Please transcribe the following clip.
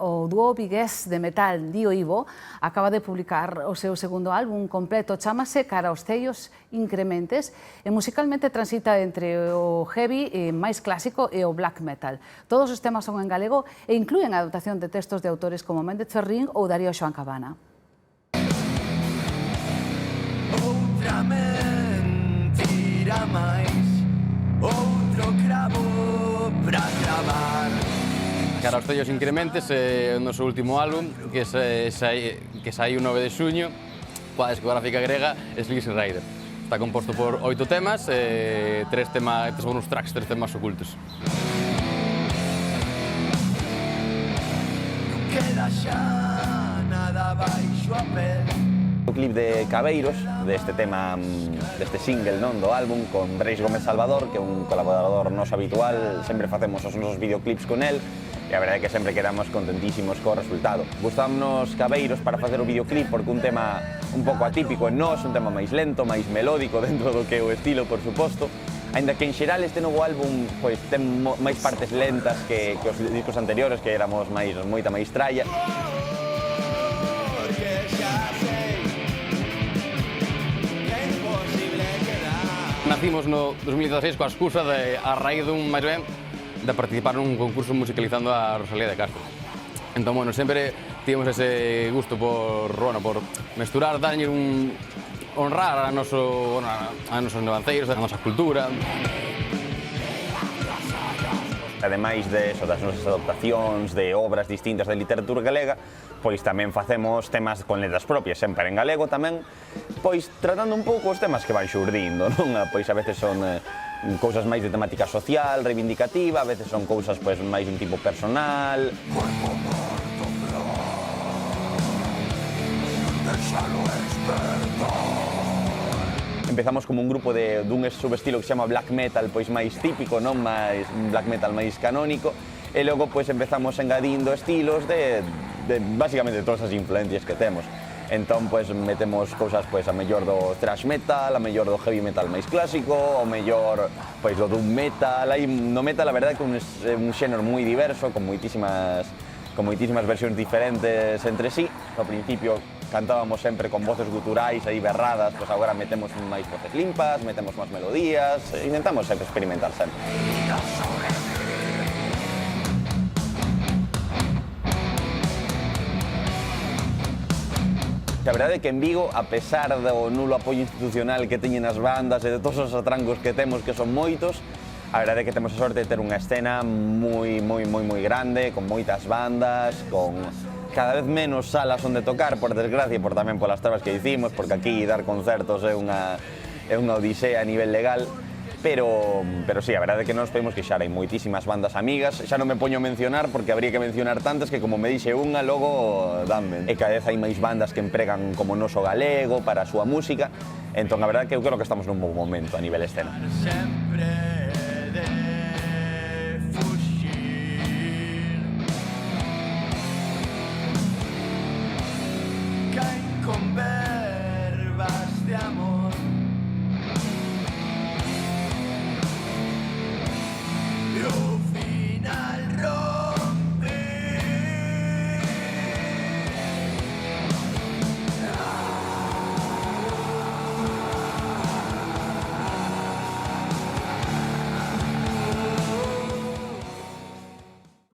O dúo vigués de metal Dio Ivo acaba de publicar o seu segundo álbum completo, chámase Cara aos Cellos Incrementes, e musicalmente transita entre o heavy máis clásico e o black metal. Todos os temas son en galego e inclúen a adaptación de textos de autores como Méndez Ferrín ou Darío Xoán Cabana. Outra mentira máis, outro cravo pra clavar. Cara aos Cellos Incrementes é o noso último álbum que saiu 9 de xuño coa discográfica grega Sleazy Rider. Está composto por 8 temas e 3 bonus tracks, 3 temas ocultos. Non queda xa nada baixo a pel. O clip de Cabeiros, deste tema, deste single do álbum, con Reis Gómez Salvador, que é un colaborador noso habitual, sempre facemos os nosos videoclips con el, e a verdade é que sempre quedamos contentísimos co resultado. Gustámonos Cabeiros para facer o videoclip porque un tema un pouco atípico en nós, un tema máis lento, máis melódico dentro do que é o estilo, por suposto, aínda que en xeral este novo álbum pois ten máis partes lentas que os discos anteriores, que éramos moita máis tralla. Nacimos no 2016 coa excusa a raíz máis ben, de participar nun concurso musicalizando a Rosalía de Castro. Entón, bueno, sempre tivemos ese gusto por mesturar, darlle honrar a nosos nevanceiros, a nosa cultura. Ademais das nosas adaptacións de obras distintas de literatura galega, pois tamén facemos temas con letras propias, sempre en galego tamén, pois tratando un pouco os temas que van xurdindo, non? Pois a veces son cousas máis de temática social, reivindicativa, a veces son cousas pois máis de un tipo personal. Empezamos como un grupo dun subestilo que se chama black metal, pois máis típico, non? Máis black metal máis canónico, e logo pois empezamos engadindo estilos de basicamente todas as influencias que temos. Entón, pois, metemos cousas, pois, a mellor do thrash metal, a mellor do heavy metal máis clásico, o mellor, pois, do doom metal. Aí, no metal, a verdade que é un xénero moi diverso, con moitísimas versións diferentes entre sí. Ao principio cantábamos sempre con voces guturais aí berradas, pois agora metemos máis voces limpas, metemos máis melodías, intentamos sempre experimentar sempre. A verdade é que en Vigo, a pesar do nulo apoio institucional que teñen as bandas e de todos os atrancos que temos, que son moitos, a verdade é que temos a sorte de ter unha escena moi grande, con moitas bandas, con cada vez menos salas onde tocar, por desgracia, e tamén polas trabas que hicimos, porque aquí dar concertos é unha odisea a nivel legal. Pero sí, a verdade é que non nos podemos queixar, hai moitísimas bandas amigas, xa non me poño a mencionar porque habría que mencionar tantas que como me dixe unha, logo danme. E cada vez hai máis bandas que empregan como noso galego para a súa música, entón a verdade é que eu creo que estamos nun bo momento a nivel escena.